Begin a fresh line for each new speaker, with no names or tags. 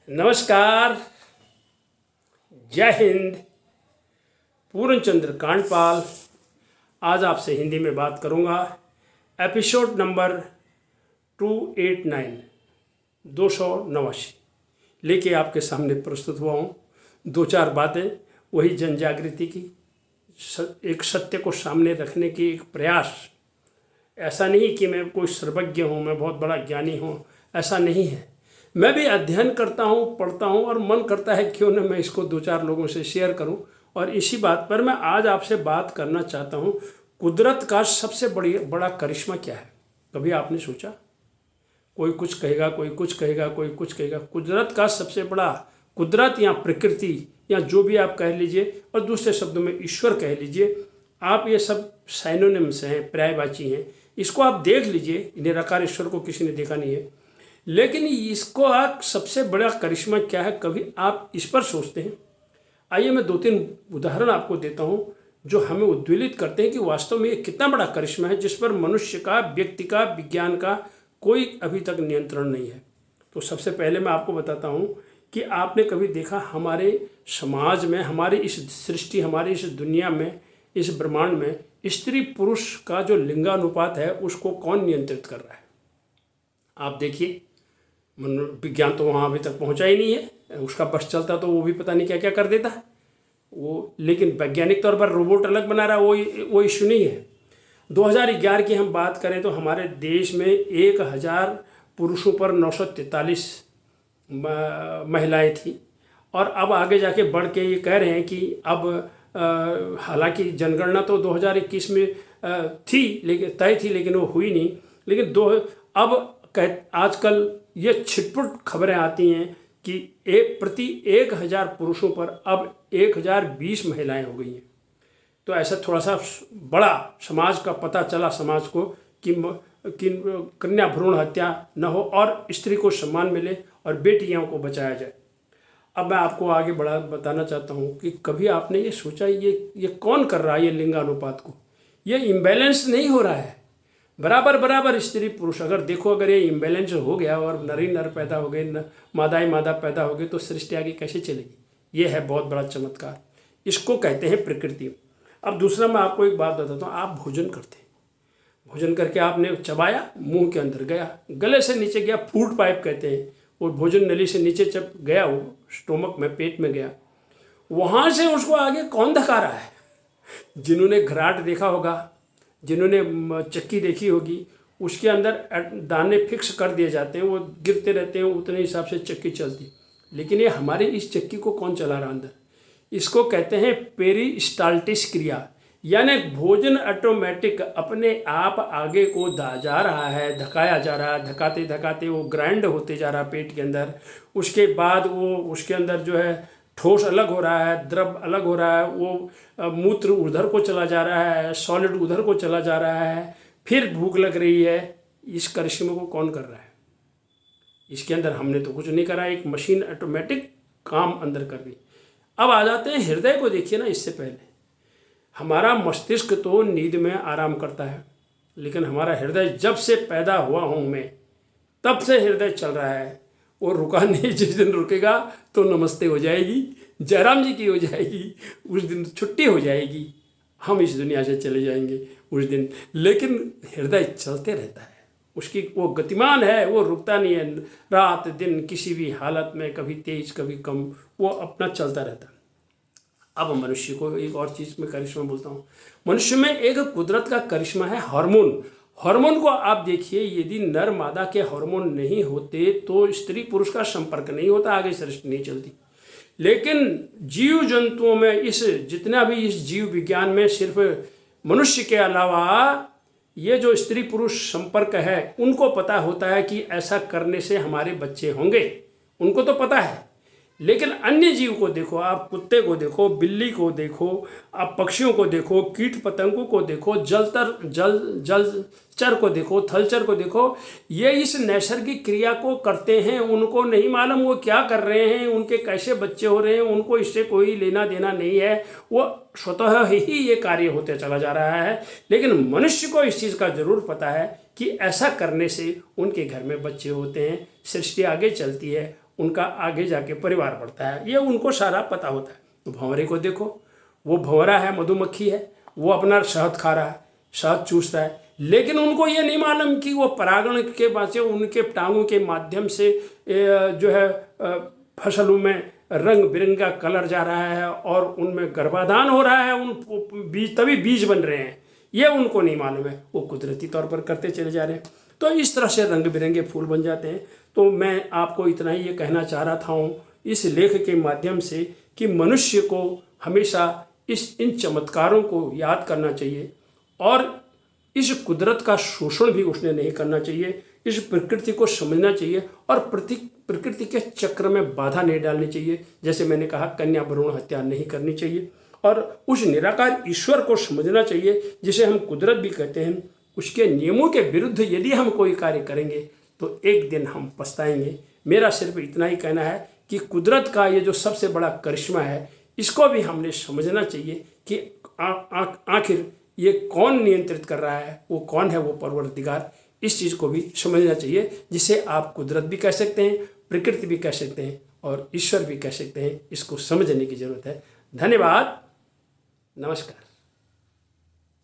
नमस्कार, जय हिंद। पूर्णचंद्र कांडपाल आज आपसे हिंदी में बात करूंगा। एपिसोड नंबर 289 289 लेके आपके सामने प्रस्तुत हुआ हूँ। दो चार बातें वही जन जागृति की, एक सत्य को सामने रखने की एक प्रयास। ऐसा नहीं कि मैं कोई सर्वज्ञ हूँ, मैं बहुत बड़ा ज्ञानी हूँ, ऐसा नहीं है। मैं भी अध्ययन करता हूँ, पढ़ता हूँ और मन करता है क्यों न मैं इसको दो चार लोगों से शेयर करूँ। और इसी बात पर मैं आज आपसे बात करना चाहता हूँ। कुदरत का सबसे बड़ा करिश्मा क्या है? कभी आपने सोचा? कोई कुछ कहेगा, कोई कुछ कहेगा, कोई कुछ कहेगा। कुदरत का सबसे बड़ा, कुदरत या प्रकृति या जो भी आप कह लीजिए, और दूसरे शब्दों में ईश्वर कह लीजिए, आप ये सब साइनोनिम्स हैं, पर्यायवाची हैं। इसको आप देख लीजिए। निराकार ईश्वर को किसी ने देखा नहीं है, लेकिन इसको आप सबसे बड़ा करिश्मा क्या है, कभी आप इस पर सोचते हैं? आइए मैं दो तीन उदाहरण आपको देता हूँ जो हमें उद्वेलित करते हैं कि वास्तव में ये कितना बड़ा करिश्मा है जिस पर मनुष्य का, व्यक्ति का, विज्ञान का कोई अभी तक नियंत्रण नहीं है। तो सबसे पहले मैं आपको बताता हूँ कि आपने कभी देखा हमारे समाज में, हमारी इस सृष्टि, हमारी इस दुनिया में, इस ब्रह्मांड में स्त्री पुरुष का जो लिंगानुपात है उसको कौन नियंत्रित कर रहा है? आप देखिए, विज्ञान तो वहाँ अभी तक पहुँचा ही नहीं है। उसका बस चलता तो वो भी पता नहीं क्या क्या कर देता है वो। लेकिन वैज्ञानिक तौर पर रोबोट अलग बना रहा है, वो इशू नहीं है। 2011 की हम बात करें तो हमारे देश में 1000 पुरुषों पर 943 महिलाएं थी। और अब आगे जाके बढ़ के ये कह रहे हैं कि अब हालांकि जनगणना तो 2021 में थी, लेकिन तय थी, लेकिन वो हुई नहीं। लेकिन आजकल ये छिटपुट खबरें आती हैं कि प्रति 1000 पुरुषों पर अब 1020 महिलाएं हो गई हैं। तो ऐसा थोड़ा सा बड़ा समाज का पता चला समाज को कि कन्या भ्रूण हत्या न हो और स्त्री को सम्मान मिले और बेटियों को बचाया जाए। अब मैं आपको आगे बताना चाहता हूँ कि कभी आपने ये सोचा ये कौन कर रहा है? ये लिंगानुपात को, ये इम्बैलेंस नहीं हो रहा है। बराबर स्त्री पुरुष अगर देखो, अगर ये इम्बैलेंस हो गया और नर ही नर पैदा हो गए, मादा मादा पैदा हो गए, तो सृष्टि आगे कैसे चलेगी? ये है बहुत बड़ा चमत्कार। इसको कहते हैं प्रकृति। अब दूसरा मैं आपको एक बात बताता हूँ। आप भोजन करते हैं, भोजन करके आपने चबाया, मुंह के अंदर गया, गले से नीचे गया, फूड पाइप कहते हैं, वो भोजन नली से नीचे जब गया, वो स्टोमक में, पेट में गया, वहाँ से उसको आगे कौन धका रहा है? जिन्होंने घराट देखा होगा, जिन्होंने चक्की देखी होगी, उसके अंदर दाने फिक्स कर दिए जाते हैं, वो गिरते रहते हैं, उतने हिसाब से चक्की चलती। लेकिन ये हमारी इस चक्की को कौन चला रहा अंदर? इसको कहते हैं पेरिस्टाल्टिस क्रिया, यानी भोजन ऑटोमेटिक अपने आप आगे को जा रहा है, धकाया जा रहा है, धकाते धकाते वो ग्राइंड होते जा रहा है पेट के अंदर। उसके बाद वो उसके अंदर जो है ठोस अलग हो रहा है, द्रव अलग हो रहा है, वो मूत्र उधर को चला जा रहा है, सॉलिड उधर को चला जा रहा है, फिर भूख लग रही है। इस करिश्मे को कौन कर रहा है? इसके अंदर हमने तो कुछ नहीं करा, एक मशीन ऑटोमेटिक काम अंदर कर रही। अब आ जाते हैं हृदय को। देखिए ना, इससे पहले हमारा मस्तिष्क तो नींद में आराम करता है, लेकिन हमारा हृदय जब से पैदा हुआ हूँ मैं, तब से हृदय चल रहा है। वो रुका नहीं। जिस दिन रुकेगा तो नमस्ते हो जाएगी, जयराम जी की हो जाएगी, उस दिन छुट्टी हो जाएगी, हम इस दुनिया से चले जाएंगे उस दिन। लेकिन हृदय चलते रहता है, उसकी वो गतिमान है, वो रुकता नहीं है। रात दिन किसी भी हालत में, कभी तेज कभी कम, वो अपना चलता रहता है। अब मनुष्य को एक और चीज़ में करिश्मा बोलता हूँ। मनुष्य में एक कुदरत का करिश्मा है, हार्मोन। हार्मोन को आप देखिए, यदि नर मादा के हार्मोन नहीं होते तो स्त्री पुरुष का संपर्क नहीं होता, आगे सृष्टि नहीं चलती। लेकिन जीव जंतुओं में, इस जितना भी इस जीव विज्ञान में, सिर्फ मनुष्य के अलावा ये जो स्त्री पुरुष संपर्क है, उनको पता होता है कि ऐसा करने से हमारे बच्चे होंगे, उनको तो पता है। लेकिन अन्य जीव को देखो, आप कुत्ते को देखो, बिल्ली को देखो, आप पक्षियों को देखो, कीट पतंगों को देखो, जलचर को देखो, थलचर को देखो, ये इस नैसर्गिक क्रिया को करते हैं। उनको नहीं मालूम वो क्या कर रहे हैं, उनके कैसे बच्चे हो रहे हैं, उनको इससे कोई लेना देना नहीं है। वो स्वतः ही ये कार्य होते चला जा रहा है। लेकिन मनुष्य को इस चीज़ का जरूर पता है कि ऐसा करने से उनके घर में बच्चे होते हैं, सृष्टि आगे चलती है उनका आगे जाके परिवार बढ़ता है, ये उनको सारा पता होता है। तो भंवरे को देखो, वो भंवरा है, मधुमक्खी है, वो अपना शहद खा रहा है, शहद चूस रहा है, लेकिन उनको ये नहीं मालूम कि वो परागण के बाद उनके टांगों के माध्यम से जो है फसलों में रंग बिरंगा कलर जा रहा है और उनमें गर्भाधान हो रहा है, उन बीज तभी बीज बन रहे हैं, ये उनको नहीं मालूम है, वो कुदरती तौर पर करते चले जा रहे हैं। तो इस तरह से रंग बिरंगे फूल बन जाते हैं। तो मैं आपको इतना ही ये कहना चाह रहा था इस लेख के माध्यम से कि मनुष्य को हमेशा इन चमत्कारों को याद करना चाहिए और इस कुदरत का शोषण भी उसने नहीं करना चाहिए, इस प्रकृति को समझना चाहिए और प्रकृति के चक्र में बाधा नहीं डालनी चाहिए। जैसे मैंने कहा, कन्या भ्रूण हत्या नहीं करनी चाहिए और उस निराकार ईश्वर को समझना चाहिए जिसे हम कुदरत भी कहते हैं। उसके नियमों के विरुद्ध यदि हम कोई कार्य करेंगे तो एक दिन हम पछताएंगे। मेरा सिर्फ इतना ही कहना है कि कुदरत का ये जो सबसे बड़ा करिश्मा है, इसको भी हमने समझना चाहिए कि आखिर ये कौन नियंत्रित कर रहा है, वो कौन है, वो परवरदिगार। इस चीज़ को भी समझना चाहिए, जिसे आप कुदरत भी कह सकते हैं, प्रकृति भी कह सकते हैं और ईश्वर भी कह सकते हैं। इसको समझने की जरूरत है। धन्यवाद, नमस्कार।